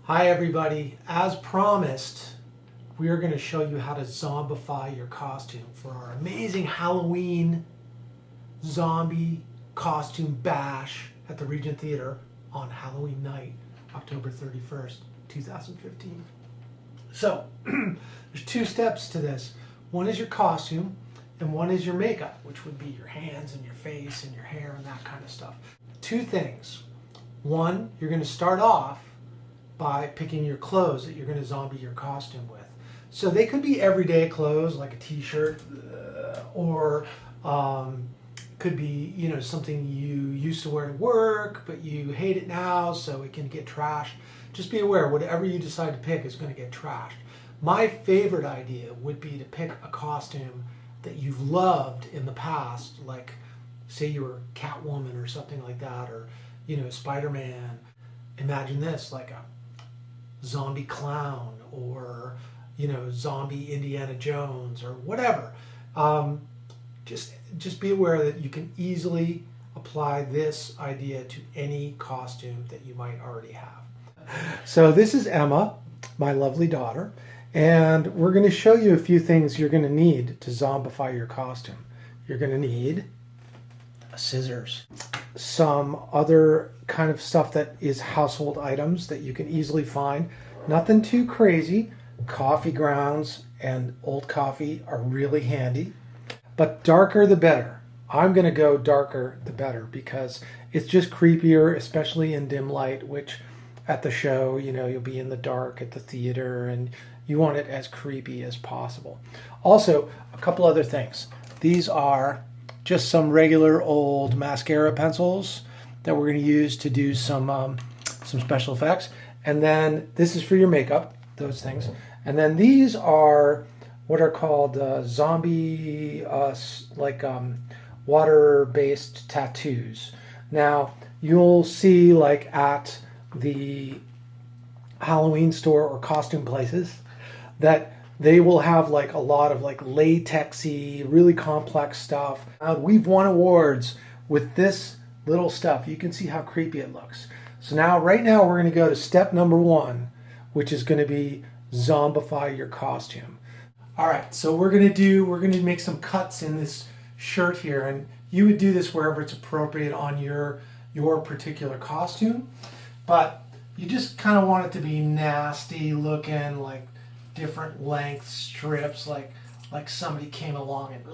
Hi everybody, as promised, we are going to show you how to zombify your costume for our amazing Halloween zombie costume bash at the Regent Theater on Halloween night, October 31st, 2015. So, there's two steps to this. One is your costume, and one is your makeup, which would be your hands and your face and your hair and that kind of stuff. Two things. One, you're going to start off by picking your clothes that you're going to zombie your costume with. So they could be everyday clothes like a t-shirt, or could be, you know, something you used to wear to work but you hate it now, so it can get trashed. Just be aware, whatever you decide to pick is going to get trashed. My favorite idea would be to pick a costume that you've loved in the past, like say you were Catwoman or something like that, or you know, Spider-Man. Imagine this, like a zombie clown, or you know, zombie Indiana Jones, or whatever. Just be aware that you can easily apply this idea to any costume that you might already have. So this is Emma, my lovely daughter, and we're going to show you a few things you're going to need to zombify your costume. You're going to need scissors, some other kind of stuff that is household items that you can easily find. Nothing too crazy. Coffee grounds and old coffee are really handy, but darker the better. I'm going to go darker the better because it's just creepier, especially in dim light, which at the show, you know, you'll be in the dark at the theater and you want it as creepy as possible. Also, a couple other things. These are just some regular old mascara pencils that we're going to use to do some special effects. And then this is for your makeup, those things. And then these are what are called zombie, water-based tattoos. Now, you'll see like at the Halloween store or costume places that they will have like a lot of like latexy, really complex stuff. We've won awards with this little stuff. You can see how creepy it looks. So now, right now, we're going to go to step number one, which is going to be zombify your costume. All right, so we're going to make some cuts in this shirt here, and you would do this wherever it's appropriate on your particular costume, but you just kind of want it to be nasty looking, like different length strips, like somebody came along and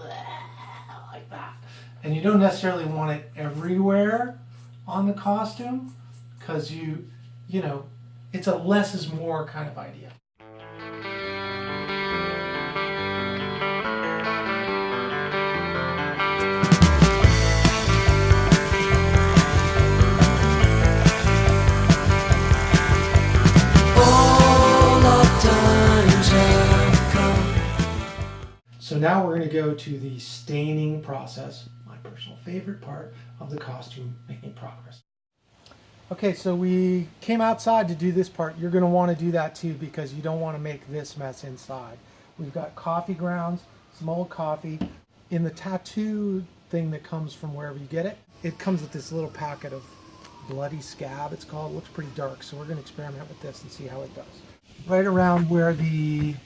like that. And you don't necessarily want it everywhere on the costume, because you know, it's a less is more kind of idea. So now we're going to go to the staining process, my personal favorite part of the costume making progress. Okay, so we came outside to do this part. You're going to want to do that too, because you don't want to make this mess inside. We've got coffee grounds, some old coffee. In the tattoo thing that comes from wherever you get it, it comes with this little packet of bloody scab, it's called. It looks pretty dark, so we're going to experiment with this and see how it does. Right around where the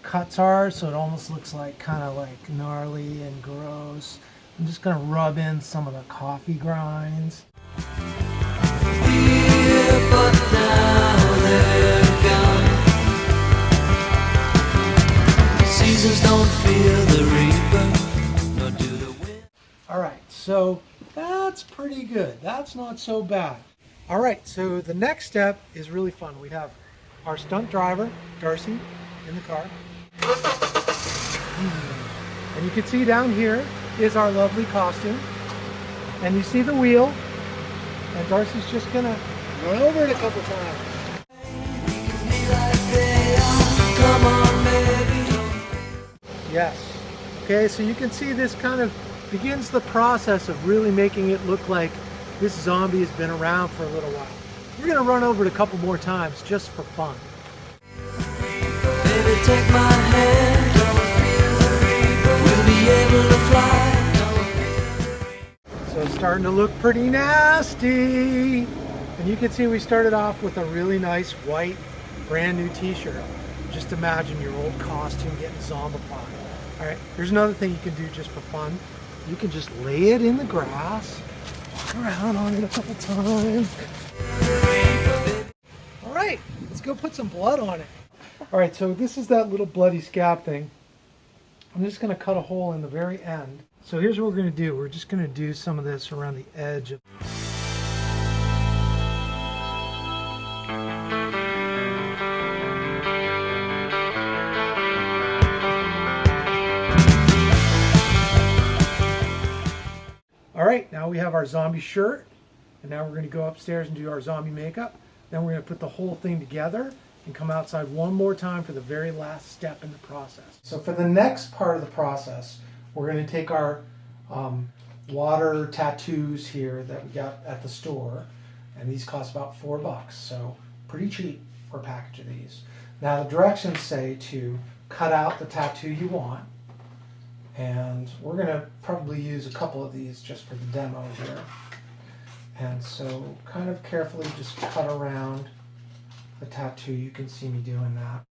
cuts are, so it almost looks like kind of like gnarly and gross. I'm just going to rub in some of the coffee grinds. But now they're gone. Seasons don't feel the reaper, nor do the wind. All right, so that's pretty good. That's not so bad. All right, so the next step is really fun. We have our stunt driver, Darcy, in the car. And you can see down here is our lovely costume. And you see the wheel. And Darcy's just gonna run over it a couple times. Yes. Okay, so you can see this kind of begins the process of really making it look like this zombie has been around for a little while. We're gonna run over it a couple more times just for fun. Baby, take my hand, we'll be able to fly. So it's starting to look pretty nasty. And you can see we started off with a really nice white brand new t-shirt. Just imagine your old costume getting zombified. Alright, here's another thing you can do just for fun. You can just lay it in the grass, walk around on it a couple times. Alright, let's go put some blood on it. Alright, so this is that little bloody scab thing. I'm just going to cut a hole in the very end. So here's what we're going to do. We're just going to do some of this around the edge of... Alright, now we have our zombie shirt, and now we're going to go upstairs and do our zombie makeup. Then we're going to put the whole thing together and come outside one more time for the very last step in the process. So for the next part of the process, we're going to take our water tattoos here that we got at the store, and these cost about $4, so pretty cheap for a package of these. Now the directions say to cut out the tattoo you want, and we're going to probably use a couple of these just for the demo here. And so kind of carefully just cut around the tattoo. You can see me doing that.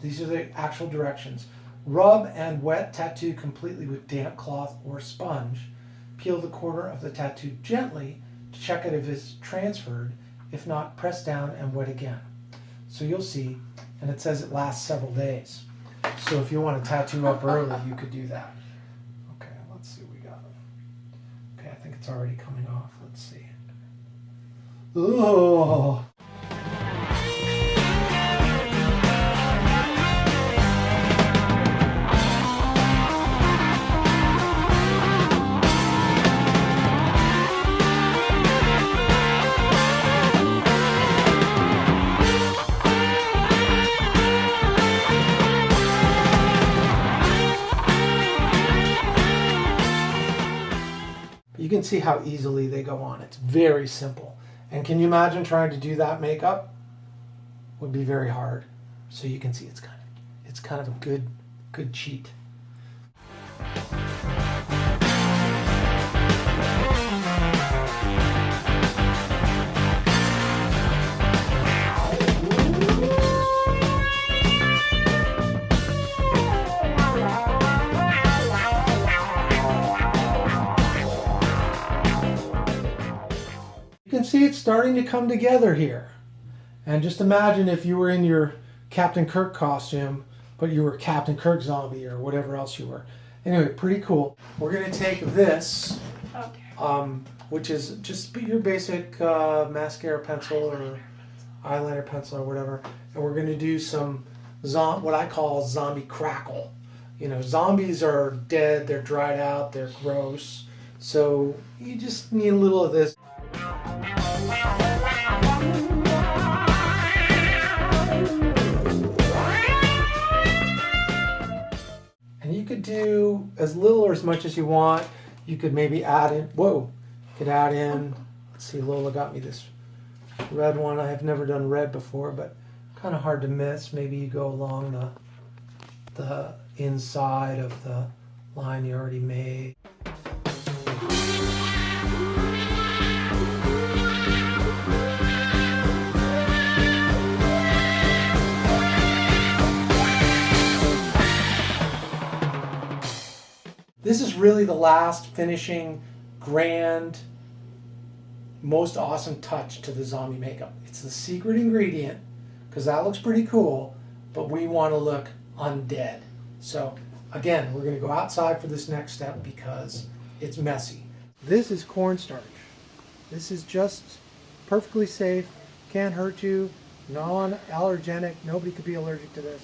These are the actual directions. Rub and wet tattoo completely with damp cloth or sponge. Peel the corner of the tattoo gently to check it if it's transferred. If not, press down and wet again. So you'll see, and it says it lasts several days. So if you want to tattoo up early, you could do that. Okay, let's see what we got. Okay, I think it's already coming off. Let's see. Oh. You can see how easily they go on. It's very simple. And can you imagine trying to do that makeup? Would be very hard. So you can see it's kind of a good cheat. You can see it's starting to come together here. And just imagine if you were in your Captain Kirk costume, but you were Captain Kirk zombie or whatever else you were. Anyway, pretty cool. We're going to take this, which is just your basic mascara pencil or eyeliner pencil or whatever, and we're going to do some what I call zombie crackle. You know, zombies are dead, they're dried out, they're gross, so you just need a little of this. And you could do as little or as much as you want. You could maybe add in, let's see, Lola got me this red one. I have never done red before, but kind of hard to miss. Maybe you go along the inside of the line you already made. This is really the last finishing, grand, most awesome touch to the zombie makeup. It's the secret ingredient, because that looks pretty cool, but we want to look undead. So again, we're going to go outside for this next step because it's messy. This is cornstarch. This is just perfectly safe, can't hurt you, non-allergenic, nobody could be allergic to this.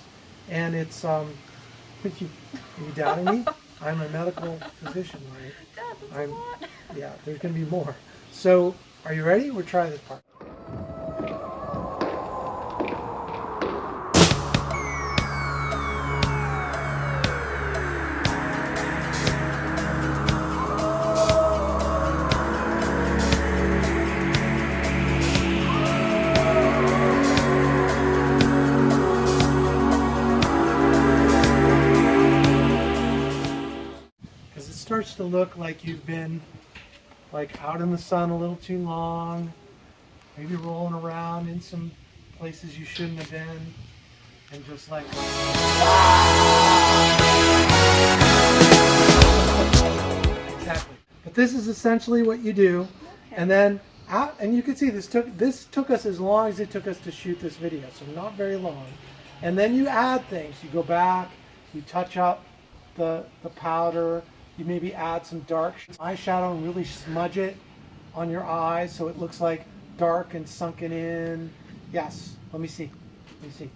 And it's, are you doubting me? I'm a medical physician, right? Dad, that's a lot. Yeah, there's going to be more. So, are you ready? We're trying this part. look like you've been like out in the sun a little too long, maybe rolling around in some places you shouldn't have been, and just like exactly. But this is essentially what you do, and then out, and you can see this took us as long as it took us to shoot this video, so not very long. And then you add things. You go back, you touch up the powder. You maybe add some dark eyeshadow and really smudge it on your eyes so it looks like dark and sunken in. Yes, let me see. Let me see.